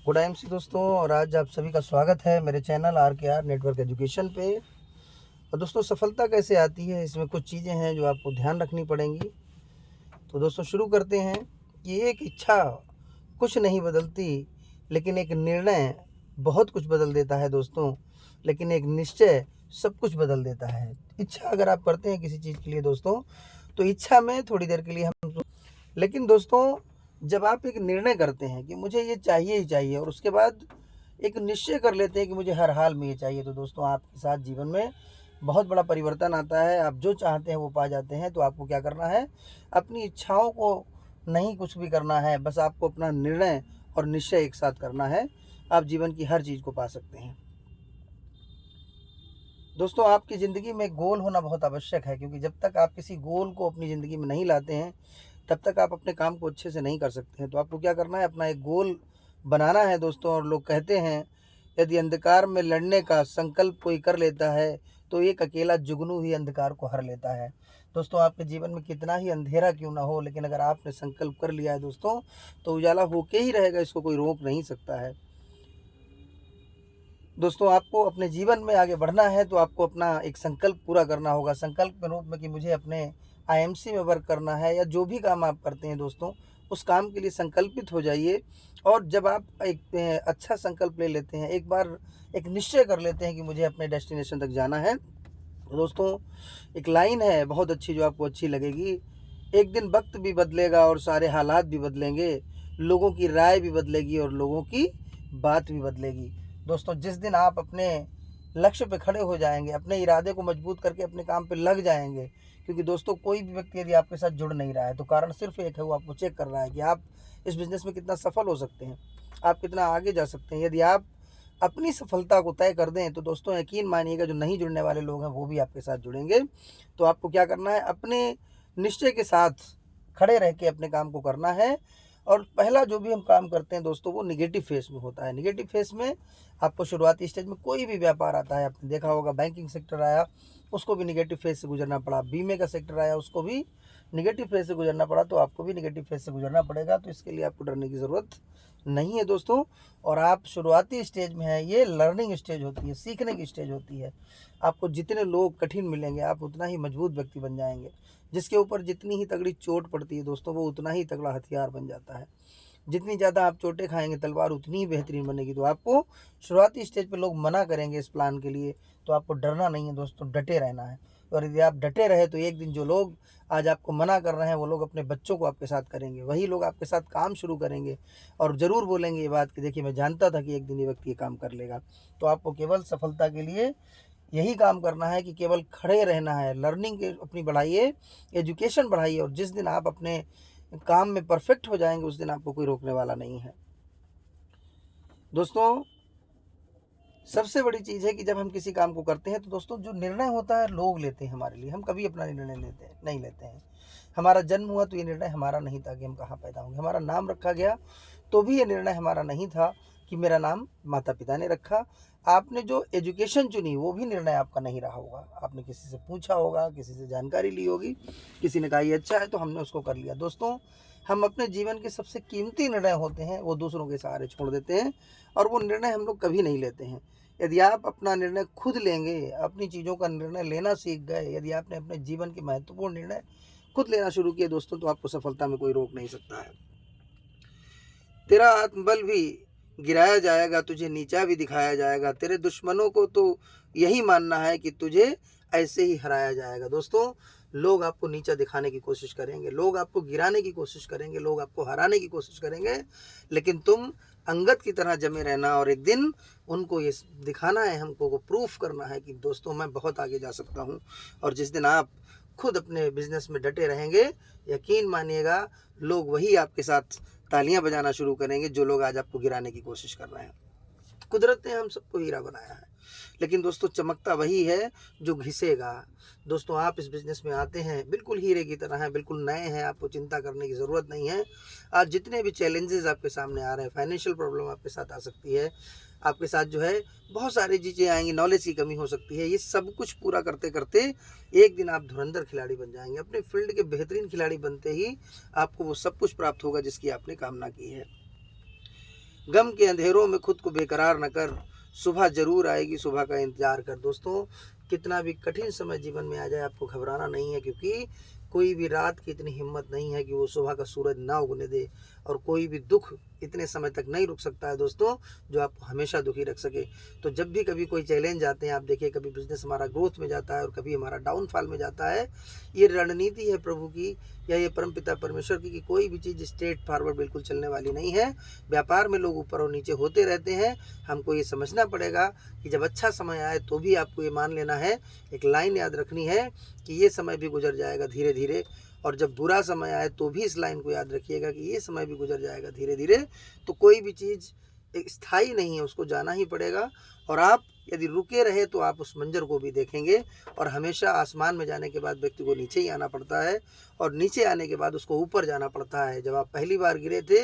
Good IMC दोस्तों, और आज आप सभी का स्वागत है मेरे चैनल RKR नेटवर्क एजुकेशन पे। और दोस्तों, सफलता कैसे आती है, इसमें कुछ चीज़ें हैं जो आपको ध्यान रखनी पड़ेंगी। तो दोस्तों शुरू करते हैं कि एक इच्छा कुछ नहीं बदलती, लेकिन एक निर्णय बहुत कुछ बदल देता है दोस्तों। लेकिन एक निश्चय सब कुछ बदल देता है। इच्छा अगर आप करते हैं किसी चीज़ के लिए दोस्तों, तो इच्छा में थोड़ी देर के लिए लेकिन दोस्तों, जब आप एक निर्णय करते हैं कि मुझे ये चाहिए ही चाहिए, और उसके बाद एक निश्चय कर लेते हैं कि मुझे हर हाल में ये चाहिए, तो दोस्तों आपके साथ जीवन में बहुत बड़ा परिवर्तन आता है। आप जो चाहते हैं वो पा जाते हैं। तो आपको क्या करना है, अपनी इच्छाओं को नहीं कुछ भी करना है, बस आपको अपना निर्णय और निश्चय एक साथ करना है। आप जीवन की हर चीज़ को पा सकते हैं। दोस्तों, आपकी ज़िंदगी में गोल होना बहुत आवश्यक है, क्योंकि जब तक आप किसी गोल को अपनी ज़िंदगी में नहीं लाते हैं, तब तक आप अपने काम को अच्छे से नहीं कर सकते हैं। तो आपको क्या करना है, अपना एक गोल बनाना है दोस्तों। और लोग कहते हैं, यदि अंधकार में लड़ने का संकल्प कोई कर लेता है, तो एक अकेला जुगनू ही अंधकार को हर लेता है। दोस्तों, आपके जीवन में कितना ही अंधेरा क्यों ना हो, लेकिन अगर आपने संकल्प कर लिया है दोस्तों, तो उजाला होके ही रहेगा, इसको कोई रोक नहीं सकता है। दोस्तों, आपको अपने जीवन में आगे बढ़ना है, तो आपको अपना एक संकल्प पूरा करना होगा। संकल्प के रूप में कि मुझे अपने आईएमसी में वर्क करना है, या जो भी काम आप करते हैं दोस्तों, उस काम के लिए संकल्पित हो जाइए। और जब आप एक अच्छा संकल्प ले लेते हैं, एक बार एक निश्चय कर लेते हैं कि मुझे अपने डेस्टिनेशन तक जाना है, तो दोस्तों एक लाइन है बहुत अच्छी जो आपको अच्छी लगेगी। एक दिन वक्त भी बदलेगा और सारे हालात भी बदलेंगे, लोगों की राय भी बदलेगी और लोगों की बात भी बदलेगी। दोस्तों, जिस दिन आप अपने लक्ष्य पे खड़े हो जाएंगे, अपने इरादे को मजबूत करके अपने काम पे लग जाएंगे, क्योंकि दोस्तों कोई भी व्यक्ति यदि आपके साथ जुड़ नहीं रहा है, तो कारण सिर्फ एक है, वो आपको चेक कर रहा है कि आप इस बिज़नेस में कितना सफल हो सकते हैं, आप कितना आगे जा सकते हैं। यदि आप अपनी सफलता को तय कर दें, तो दोस्तों यकीन मानिएगा, जो नहीं जुड़ने वाले लोग हैं वो भी आपके साथ जुड़ेंगे। तो आपको क्या करना है, अपने निश्चय के साथ खड़े रह के अपने काम को करना है। और पहला जो भी हम काम करते हैं दोस्तों, वो निगेटिव फेस में होता है। निगेटिव फेस में आपको शुरुआती स्टेज में कोई भी व्यापार आता है, आपने देखा होगा, बैंकिंग सेक्टर आया, उसको भी निगेटिव फेस से गुजरना पड़ा। बीमे का सेक्टर आया, उसको भी निगेटिव फेस से गुजरना पड़ा। तो आपको भी निगेटिव फेस से गुजरना पड़ेगा। तो इसके लिए आपको डरने की ज़रूरत नहीं है दोस्तों। और आप शुरुआती स्टेज में हैं, ये लर्निंग स्टेज होती है, सीखने की स्टेज होती है। आपको जितने लोग कठिन मिलेंगे, आप उतना ही मजबूत व्यक्ति बन जाएंगे। जिसके ऊपर जितनी ही तगड़ी चोट पड़ती है दोस्तों, वो उतना ही तगड़ा हथियार बन जाता है। जितनी ज़्यादा आप चोटें खाएंगे, तलवार उतनी ही बेहतरीन बनेगी। तो आपको शुरुआती स्टेज पे लोग मना करेंगे इस प्लान के लिए, तो आपको डरना नहीं है दोस्तों, डटे रहना है। और यदि आप डटे रहे, तो एक दिन जो लोग आज आपको मना कर रहे हैं, वो लोग अपने बच्चों को आपके साथ करेंगे, वही लोग आपके साथ काम शुरू करेंगे, और ज़रूर बोलेंगे ये बात कि देखिए, मैं जानता था कि एक दिन ये व्यक्ति ये काम कर लेगा। तो आपको केवल सफलता के लिए यही काम करना है कि केवल खड़े रहना है, लर्निंग अपनी बढ़ाइए, एजुकेशन बढ़ाइए, और जिस दिन आप अपने काम में परफेक्ट हो जाएंगे, उस दिन आपको कोई रोकने वाला नहीं है। दोस्तों, सबसे बड़ी चीज़ है कि जब हम किसी काम को करते हैं, तो दोस्तों जो निर्णय होता है लोग लेते हैं हमारे लिए, हम कभी अपना निर्णय नहीं लेते हैं। हमारा जन्म हुआ तो ये निर्णय हमारा नहीं था कि हम कहाँ पैदा होंगे। हमारा नाम रखा गया तो भी ये निर्णय हमारा नहीं था कि मेरा नाम माता पिता ने रखा। आपने जो एजुकेशन चुनी, वो भी निर्णय आपका नहीं रहा होगा। आपने किसी से पूछा होगा, किसी से जानकारी ली होगी, किसी ने कहा ये अच्छा है, तो हमने उसको कर लिया। दोस्तों, हम अपने जीवन के सबसे कीमती निर्णय होते हैं, वो दूसरों के सहारे छोड़ देते हैं, और वो निर्णय हम लोग कभी नहीं लेते हैं। यदि आप अपना निर्णय खुद लेंगे, अपनी चीज़ों का निर्णय लेना सीख गए, यदि आपने अपने जीवन के महत्वपूर्ण निर्णय खुद लेना शुरू किए दोस्तों, तो आपको सफलता में कोई रोक नहीं सकता है। तेरा आत्मबल भी गिराया जाएगा, तुझे नीचा भी दिखाया जाएगा, तेरे दुश्मनों को तो यही मानना है कि तुझे ऐसे ही हराया जाएगा। दोस्तों, लोग आपको नीचा दिखाने की कोशिश करेंगे, लोग आपको गिराने की कोशिश करेंगे, लोग आपको हराने की कोशिश करेंगे, लेकिन तुम अंगद की तरह जमे रहना, और एक दिन उनको ये दिखाना है, हमको वो प्रूफ करना है कि दोस्तों मैं बहुत आगे जा सकता हूँ। और जिस दिन आप खुद अपने बिजनेस में डटे रहेंगे, यकीन मानिएगा, लोग वही आपके साथ तालियां बजाना शुरू करेंगे जो लोग आज आपको गिराने की कोशिश कर रहे हैं। कुदरत ने हम सबको हीरा बनाया है, लेकिन दोस्तों चमकता वही है जो घिसेगा। दोस्तों, आप इस बिज़नेस में आते हैं बिल्कुल हीरे की तरह हैं, बिल्कुल नए हैं, आपको चिंता करने की ज़रूरत नहीं है। आज जितने भी चैलेंजेस आपके सामने आ रहे हैं, फाइनेंशियल प्रॉब्लम आपके साथ आ सकती है, आपके साथ जो है बहुत सारी चीज़ें आएंगी, नॉलेज की कमी हो सकती है, ये सब कुछ पूरा करते करते एक दिन आप धुरंधर खिलाड़ी बन जाएंगे। अपने फील्ड के बेहतरीन खिलाड़ी बनते ही आपको वो सब कुछ प्राप्त होगा जिसकी आपने कामना की है। गम के अंधेरों में खुद को बेकरार न कर, सुबह जरूर आएगी, सुबह का इंतजार कर। दोस्तों, कितना भी कठिन समय जीवन में आ जाए, आपको घबराना नहीं है, क्योंकि कोई भी रात की इतनी हिम्मत नहीं है कि वो सुबह का सूरज ना उगने दे, और कोई भी दुख इतने समय तक नहीं रुक सकता है दोस्तों, जो आपको हमेशा दुखी रख सके। तो जब भी कभी कोई चैलेंज आते हैं, आप देखिए कभी बिजनेस हमारा ग्रोथ में जाता है और कभी हमारा डाउनफॉल में जाता है, ये रणनीति है प्रभु की या ये परमपिता परमेश्वर की कि कोई भी चीज़ स्ट्रेट फॉरवर्ड बिल्कुल चलने वाली नहीं है। व्यापार में लोग ऊपर और नीचे होते रहते हैं। हमको ये समझना पड़ेगा कि जब अच्छा समय आए तो भी आपको ये मान लेना है, एक लाइन याद रखनी है कि ये समय भी गुजर जाएगा धीरे धीरे, और जब बुरा समय आए तो भी इस लाइन को याद रखिएगा कि ये समय भी गुजर जाएगा धीरे धीरे। तो कोई भी चीज़ एक स्थायी नहीं है, उसको जाना ही पड़ेगा। और आप यदि रुके रहे तो आप उस मंजर को भी देखेंगे, और हमेशा आसमान में जाने के बाद व्यक्ति को नीचे ही आना पड़ता है, और नीचे आने के बाद उसको ऊपर जाना पड़ता है। जब आप पहली बार गिरे थे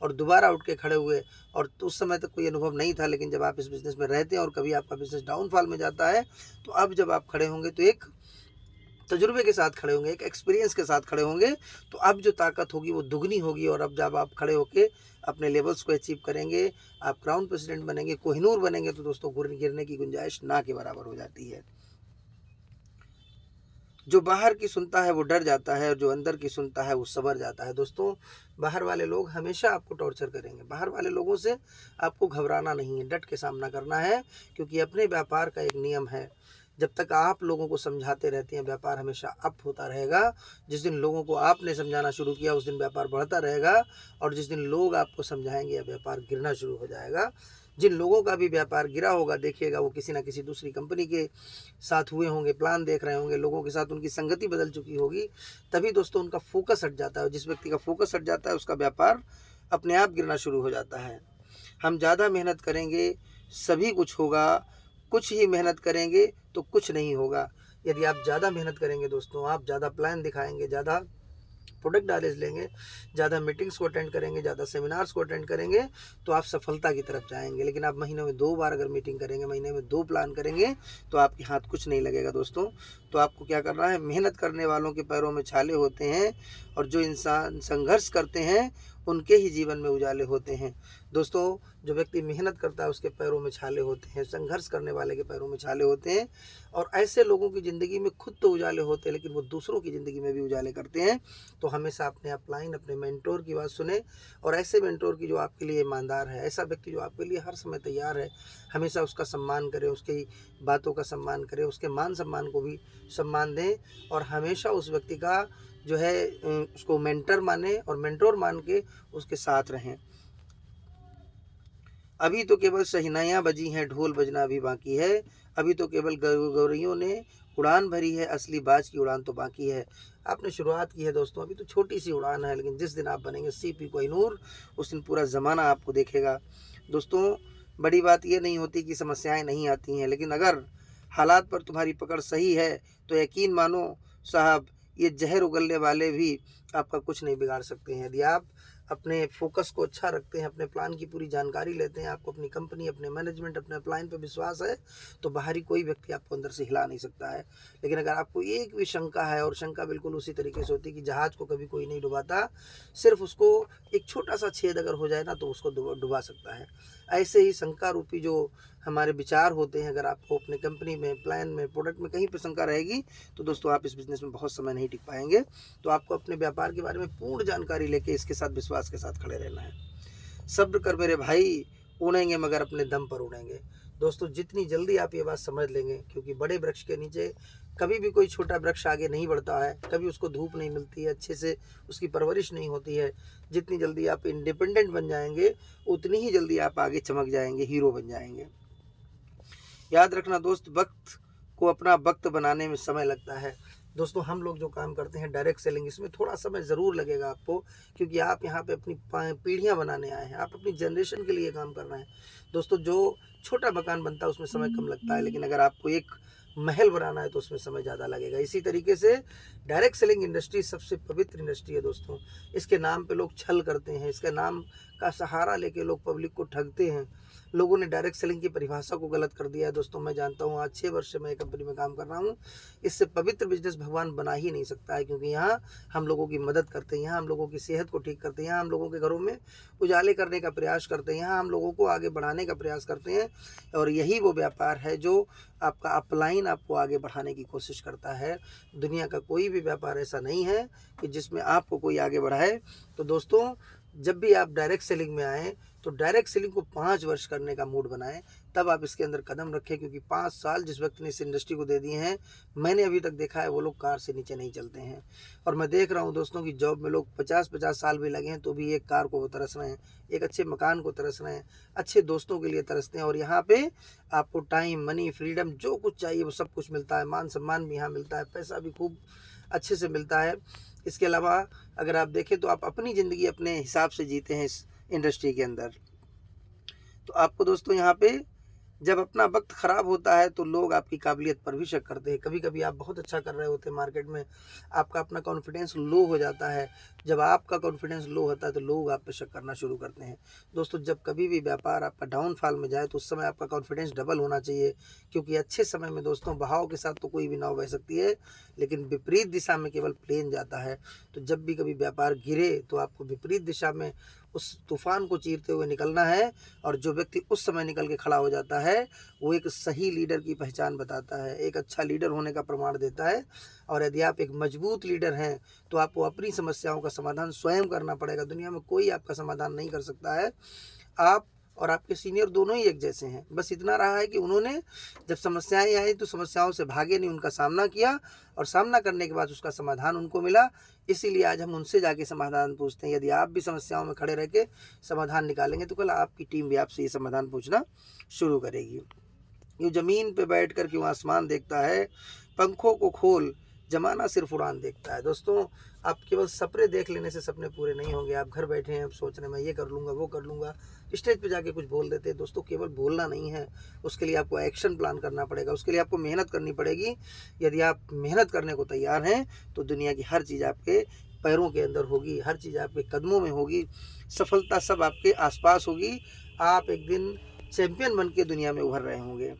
और दोबारा उठ के खड़े हुए, और उस समय तक कोई अनुभव नहीं था, लेकिन जब आप इस बिज़नेस में रहते हैं और कभी आपका बिज़नेस डाउनफॉल में जाता है, तो अब जब आप खड़े होंगे तो एक तजुर्बे के साथ खड़े होंगे, एक एक्सपीरियंस के साथ खड़े होंगे, तो अब जो ताकत होगी वो दुगनी होगी। और अब जब आप खड़े होके अपने लेवल्स को अचीव करेंगे, आप क्राउन प्रेसिडेंट बनेंगे, कोहिनूर बनेंगे, तो दोस्तों गिरने की गुंजाइश ना के बराबर हो जाती है। जो बाहर की सुनता है वो डर जाता है, और जो अंदर की सुनता है वो सबर जाता है। दोस्तों, बाहर वाले लोग हमेशा आपको टॉर्चर करेंगे, बाहर वाले लोगों से आपको घबराना नहीं है, डट के सामना करना है, क्योंकि अपने व्यापार का एक नियम है, जब तक आप लोगों को समझाते रहते हैं व्यापार हमेशा अप होता रहेगा। जिस दिन लोगों को आपने समझाना शुरू किया उस दिन व्यापार बढ़ता रहेगा, और जिस दिन लोग आपको समझाएंगे व्यापार गिरना शुरू हो जाएगा। जिन लोगों का भी व्यापार गिरा होगा, देखिएगा वो किसी ना किसी दूसरी कंपनी के साथ हुए होंगे, प्लान देख रहे होंगे, लोगों के साथ उनकी संगति बदल चुकी होगी, तभी दोस्तों उनका फोकस हट जाता है। जिस व्यक्ति का फोकस हट जाता है उसका व्यापार अपने आप गिरना शुरू हो जाता है। हम ज़्यादा मेहनत करेंगे सभी कुछ होगा, कुछ ही मेहनत करेंगे तो कुछ नहीं होगा। यदि आप ज़्यादा मेहनत करेंगे दोस्तों, आप ज़्यादा प्लान दिखाएंगे, ज़्यादा प्रोडक्ट नॉलेज लेंगे, ज़्यादा मीटिंग्स को अटेंड करेंगे, ज़्यादा सेमिनार्स को अटेंड करेंगे, तो आप सफलता की तरफ जाएंगे। लेकिन आप महीने में 2 बार अगर मीटिंग करेंगे, महीने में 2 प्लान करेंगे, तो आपके हाथ कुछ नहीं लगेगा दोस्तों। तो आपको क्या करना है, मेहनत करने वालों के पैरों में छाले होते हैं, और जो इंसान संघर्ष करते हैं उनके ही जीवन में उजाले होते हैं। दोस्तों, जो व्यक्ति मेहनत करता है उसके पैरों में छाले होते हैं, संघर्ष करने वाले के पैरों में छाले होते हैं, और ऐसे लोगों की ज़िंदगी में खुद तो उजाले होते हैं, लेकिन वो दूसरों की ज़िंदगी में भी उजाले करते हैं। तो हमेशा अपने अपलाइन, अपने मेंटोर की बात सुने, और ऐसे मेंटोर की जो आपके लिए ईमानदार है, ऐसा व्यक्ति जो आपके लिए हर समय तैयार है, हमेशा उसका सम्मान करें, उसकी बातों का सम्मान करें, उसके मान सम्मान को भी सम्मान दें, और हमेशा उस व्यक्ति का जो है उसको मेंटर माने और मेंटोर मान के उसके साथ रहें। अभी तो केवल शहनाइयाँ बजी हैं, ढोल बजना अभी बाकी है। अभी तो केवल गौरैयों ने उड़ान भरी है, असली बाज की उड़ान तो बाकी है। आपने शुरुआत की है दोस्तों, अभी तो छोटी सी उड़ान है, लेकिन जिस दिन आप बनेंगे सीपी कोहिनूर, उस दिन पूरा ज़माना आपको देखेगा। दोस्तों, बड़ी बात ये नहीं होती कि समस्याएं नहीं आती हैं, लेकिन अगर हालात पर तुम्हारी पकड़ सही है तो यकीन मानो साहब, ये जहर उगलने वाले भी आपका कुछ नहीं बिगाड़ सकते हैं। यदि आप अपने फोकस को अच्छा रखते हैं, अपने प्लान की पूरी जानकारी लेते हैं, आपको अपनी कंपनी, अपने मैनेजमेंट, अपने प्लान पर विश्वास है, तो बाहरी कोई व्यक्ति आपको अंदर से हिला नहीं सकता है। लेकिन अगर आपको एक भी शंका है, और शंका बिल्कुल उसी तरीके से होती है कि जहाज़ को कभी कोई नहीं डुबाता, सिर्फ उसको एक छोटा सा छेद अगर हो जाए ना तो उसको डुबा सकता है। ऐसे ही शंका रूपी जो हमारे विचार होते हैं, अगर आपको अपने कंपनी में, प्लान में, प्रोडक्ट में कहीं पर शंका रहेगी, तो दोस्तों आप इस बिज़नेस में बहुत समय नहीं टिक पाएंगे। तो आपको अपने व्यापार के बारे में पूर्ण जानकारी लेके इसके साथ विश्वास के साथ खड़े रहना है। सब्र कर मेरे भाई, उड़ेंगे मगर अपने दम पर उड़ेंगे। दोस्तों, जितनी जल्दी आप ये बात समझ लेंगे, क्योंकि बड़े वृक्ष के नीचे कभी भी कोई छोटा वृक्ष आगे नहीं बढ़ता है, कभी उसको धूप नहीं मिलती है, अच्छे से उसकी परवरिश नहीं होती है। जितनी जल्दी आप इंडिपेंडेंट बन जाएंगे, उतनी ही जल्दी आप आगे चमक जाएंगे, हीरो बन जाएंगे। याद रखना दोस्त, वक्त को अपना वक्त बनाने में समय लगता है। दोस्तों, हम लोग जो काम करते हैं डायरेक्ट सेलिंग, इसमें थोड़ा समय ज़रूर लगेगा आपको, क्योंकि आप यहाँ पे अपनी पीढ़ियाँ बनाने आए हैं, आप अपनी जनरेशन के लिए काम कर रहे हैं। दोस्तों, जो छोटा मकान बनता है उसमें समय कम लगता है, लेकिन अगर आपको एक महल बनाना है तो उसमें समय ज़्यादा लगेगा। इसी तरीके से डायरेक्ट सेलिंग इंडस्ट्री सबसे पवित्र इंडस्ट्री है दोस्तों। इसके नाम पे लोग छल करते हैं, इसके नाम का सहारा लेके लोग पब्लिक को ठगते हैं। लोगों ने डायरेक्ट सेलिंग की परिभाषा को गलत कर दिया है दोस्तों। मैं जानता हूँ, आज 6 वर्ष से मैं एक कंपनी में काम कर रहा हूँ। इससे पवित्र बिजनेस भगवान बना ही नहीं सकता है, क्योंकि यहाँ हम लोगों की मदद करते हैं, यहाँ हम लोगों की सेहत को ठीक करते हैं, यहाँ हम लोगों के घरों में उजाले करने का प्रयास करते हैं, यहाँ हम लोगों को आगे बढ़ाने का प्रयास करते हैं। और यही वो व्यापार है जो आपका अपलाइन आपको आगे बढ़ाने की कोशिश करता है। दुनिया का कोई भी व्यापार ऐसा नहीं है कि जिसमें आपको कोई आगे बढ़ाए। तो दोस्तों, जब भी आप डायरेक्ट सेलिंग में आएँ तो डायरेक्ट सेलिंग को 5 वर्ष करने का मूड बनाएं, तब आप इसके अंदर कदम रखें। क्योंकि 5 साल जिस व्यक्ति ने इस इंडस्ट्री को दे दिए हैं, मैंने अभी तक देखा है वो लोग कार से नीचे नहीं चलते हैं। और मैं देख रहा हूँ दोस्तों कि जॉब में लोग 50-50 साल भी लगे हैं तो भी एक कार को वो तरस रहे हैं, एक अच्छे मकान को तरस रहे हैं, अच्छे दोस्तों के लिए तरसते हैं। और यहाँ पे आपको टाइम, मनी, फ्रीडम जो कुछ चाहिए वो सब कुछ मिलता है। मान सम्मान भी यहाँ मिलता है, पैसा भी खूब अच्छे से मिलता है। इसके अलावा अगर आप देखें तो आप अपनी ज़िंदगी अपने हिसाब से जीते हैं इस इंडस्ट्री के अंदर। तो आपको दोस्तों यहाँ पे जब अपना वक्त ख़राब होता है तो लोग आपकी काबिलियत पर भी शक करते हैं। कभी कभी आप बहुत अच्छा कर रहे होते हैं मार्केट में, आपका अपना कॉन्फिडेंस लो हो जाता है। जब आपका कॉन्फिडेंस लो होता है तो लोग आप पे शक करना शुरू करते हैं। दोस्तों, जब कभी भी व्यापार आपका डाउनफॉल में जाए तो उस समय आपका कॉन्फिडेंस डबल होना चाहिए। क्योंकि अच्छे समय में दोस्तों बहाव के साथ तो कोई भी नाव बह सकती है, लेकिन विपरीत दिशा में केवल प्लेन जाता है। तो जब भी कभी व्यापार गिरे तो आपको विपरीत दिशा में उस तूफान को चीरते हुए निकलना है। और जो व्यक्ति उस समय निकल के खड़ा हो जाता है वो एक सही लीडर की पहचान बताता है, एक अच्छा लीडर होने का प्रमाण देता है। और यदि आप एक मजबूत लीडर हैं तो आपको अपनी समस्याओं का समाधान स्वयं करना पड़ेगा। दुनिया में कोई आपका समाधान नहीं कर सकता है। आप और आपके सीनियर दोनों ही एक जैसे हैं, बस इतना रहा है कि उन्होंने जब समस्याएं आई तो समस्याओं से भागे नहीं, उनका सामना किया और सामना करने के बाद उसका समाधान उनको मिला। इसीलिए आज हम उनसे जाके समाधान पूछते हैं। यदि आप भी समस्याओं में खड़े रह के समाधान निकालेंगे तो कल आपकी टीम भी आपसे ये समाधान पूछना शुरू करेगी। यूँ ज़मीन पे बैठ कर क्यों आसमान देखता है, पंखों को खोल जमाना सिर्फ उड़ान देखता है। दोस्तों, आप केवल सपने देख लेने से सपने पूरे नहीं होंगे। आप घर बैठे हैं, आप सोच रहे हैं मैं ये कर लूँगा, वो कर लूँगा, स्टेज पे जाके कुछ बोल देते हैं। दोस्तों, केवल बोलना नहीं है, उसके लिए आपको एक्शन प्लान करना पड़ेगा, उसके लिए आपको मेहनत करनी पड़ेगी। यदि आप मेहनत करने को तैयार हैं तो दुनिया की हर चीज़ आपके पैरों के अंदर होगी, हर चीज़ आपके कदमों में होगी, सफलता सब आपके आसपास होगी। आप एक दिन चैंपियन बन के दुनिया में उभर रहे होंगे।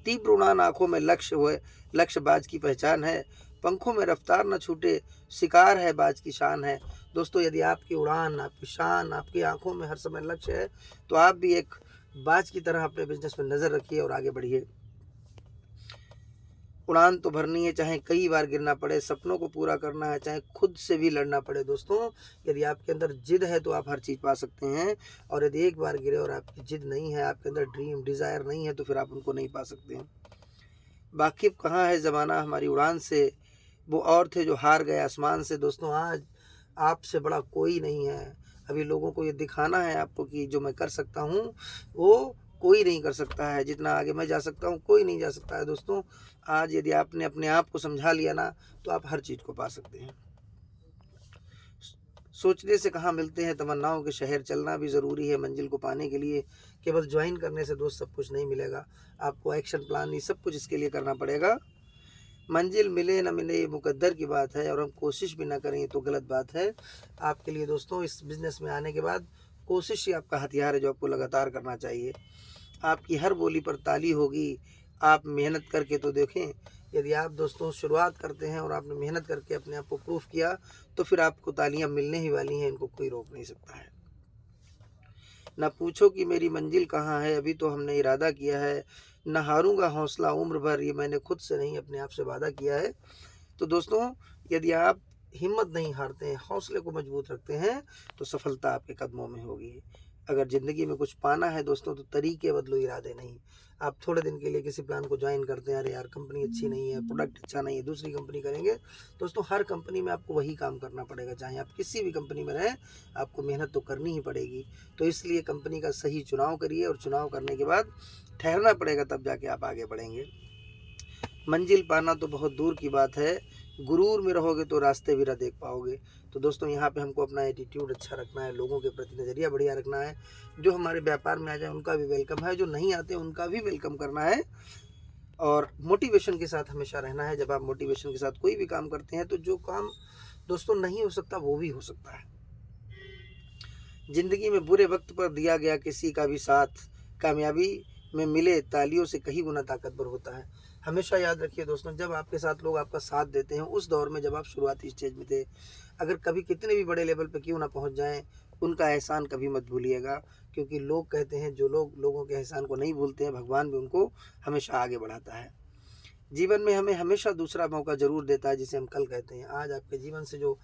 तीव्र उड़ान आँखों में लक्ष्य हुए, लक्ष्य बाज की पहचान है, पंखों में रफ्तार न छूटे, शिकार है बाज की शान है। दोस्तों, यदि आपकी उड़ान, आपकी शान, आपकी आँखों में हर समय लक्ष्य है तो आप भी एक बाज की तरह अपने बिजनेस में नज़र रखिए और आगे बढ़िए। उड़ान तो भरनी है, चाहे कई बार गिरना पड़े, सपनों को पूरा करना है, चाहे खुद से भी लड़ना पड़े। दोस्तों, यदि आपके अंदर जिद है तो आप हर चीज़ पा सकते हैं। और यदि एक बार गिरे और आपकी जिद नहीं है, आपके अंदर ड्रीम, डिज़ायर नहीं है, तो फिर आप उनको नहीं पा सकते हैं। वाकिफ़ कहाँ है ज़माना हमारी उड़ान से, वो और थे जो हार गए आसमान से। दोस्तों, आज आपसे बड़ा कोई नहीं है। अभी लोगों को ये दिखाना है आपको कि जो मैं कर सकता हूँ वो कोई नहीं कर सकता है, जितना आगे मैं जा सकता हूँ कोई नहीं जा सकता है। दोस्तों, आज यदि आपने अपने आप को समझा लिया ना तो आप हर चीज़ को पा सकते हैं। सोचने से कहाँ मिलते हैं तमन्नाओं के शहर, चलना भी ज़रूरी है मंजिल को पाने के लिए। केवल ज्वाइन करने से दोस्त सब कुछ नहीं मिलेगा, आपको एक्शन प्लान ये सब कुछ इसके लिए करना पड़ेगा। मंजिल मिले न मिले ये मुकद्दर की बात है, और हम कोशिश भी ना करें ये तो गलत बात है। आपके लिए दोस्तों इस बिज़नेस में आने के बाद कोशिश ही आपका हथियार है जो आपको लगातार करना चाहिए। आपकी हर बोली पर ताली होगी, आप मेहनत करके तो देखें। यदि आप दोस्तों शुरुआत करते हैं और आपने मेहनत करके अपने आप को प्रूफ किया तो फिर आपको तालियां मिलने ही वाली हैं, इनको कोई रोक नहीं सकता है। ना पूछो कि मेरी मंजिल कहाँ है, अभी तो हमने इरादा किया है। न हारूंगा हौसला उम्र भर, ये मैंने खुद से नहीं अपने आप से वादा किया है। तो दोस्तों, यदि आप हिम्मत नहीं हारते हैं, हौसले को मजबूत रखते हैं तो सफलता आपके कदमों में होगी। अगर ज़िंदगी में कुछ पाना है दोस्तों तो तरीके बदलो, इरादे नहीं। आप थोड़े दिन के लिए किसी प्लान को ज्वाइन करते हैं, अरे यार कंपनी अच्छी नहीं है, प्रोडक्ट अच्छा नहीं है, दूसरी कंपनी करेंगे। दोस्तों, हर कंपनी में आपको वही काम करना पड़ेगा, चाहे आप किसी भी कंपनी में रहें, आपको मेहनत तो करनी ही पड़ेगी। तो इसलिए कंपनी का सही चुनाव करिए, और चुनाव करने के बाद ठहरना पड़ेगा, तब जाके आप आगे बढ़ेंगे। मंजिल पाना तो बहुत दूर की बात है, गुरूर में रहोगे तो रास्ते भी ना देख पाओगे। तो दोस्तों, यहाँ पे हमको अपना एटीट्यूड अच्छा रखना है, लोगों के प्रति नज़रिया बढ़िया रखना है। जो हमारे व्यापार में आ जाए उनका भी वेलकम है, जो नहीं आते उनका भी वेलकम करना है। और मोटिवेशन के साथ हमेशा रहना है। जब आप मोटिवेशन के साथ कोई भी काम करते हैं तो जो काम दोस्तों नहीं हो सकता वो भी हो सकता है। जिंदगी में बुरे वक्त पर दिया गया किसी का भी साथ कामयाबी में मिले तालियों से कहीं गुना ताकतवर होता है। हमेशा याद रखिए दोस्तों, जब आपके साथ लोग आपका साथ देते हैं उस दौर में, जब आप शुरुआती स्टेज में थे, अगर कभी कितने भी बड़े लेवल पे क्यों ना पहुंच जाएं, उनका एहसान कभी मत भूलिएगा। क्योंकि लोग कहते हैं जो लोग लोगों के एहसान को नहीं भूलते हैं, भगवान भी उनको हमेशा आगे बढ़ाता है। जीवन में हमें हमेशा दूसरा मौका ज़रूर देता है, जिसे हम कल कहते हैं। आज आपके जीवन से जो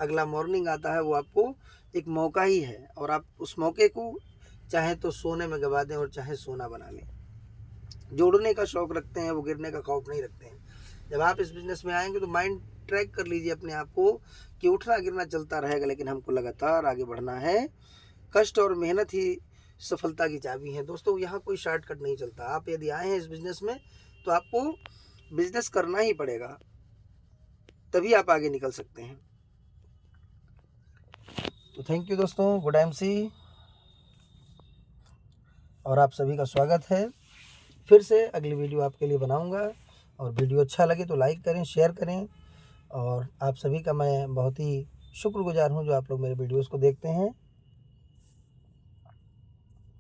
अगला मॉर्निंग आता है वो आपको एक मौका ही है, और आप उस मौके को चाहे तो सोने में गवा दें और चाहे सोना बना लें। जो उड़ने का शौक़ रखते हैं वो गिरने का खौफ नहीं रखते हैं। जब आप इस बिज़नेस में आएंगे तो माइंड ट्रैक कर लीजिए अपने आप को कि उठना गिरना चलता रहेगा, लेकिन हमको लगातार आगे बढ़ना है। कष्ट और मेहनत ही सफलता की चाबी है दोस्तों। यहाँ कोई शॉर्टकट नहीं चलता। आप यदि आए हैं इस बिज़नेस में तो आपको बिज़नेस करना ही पड़ेगा, तभी आप आगे निकल सकते हैं। तो थैंक यू दोस्तों, गुड एमसी, और आप सभी का स्वागत है। फिर से अगली वीडियो आपके लिए बनाऊंगा, और वीडियो अच्छा लगे तो लाइक करें, शेयर करें। और आप सभी का मैं बहुत ही शुक्रगुजार हूं जो आप लोग मेरे वीडियोस को देखते हैं।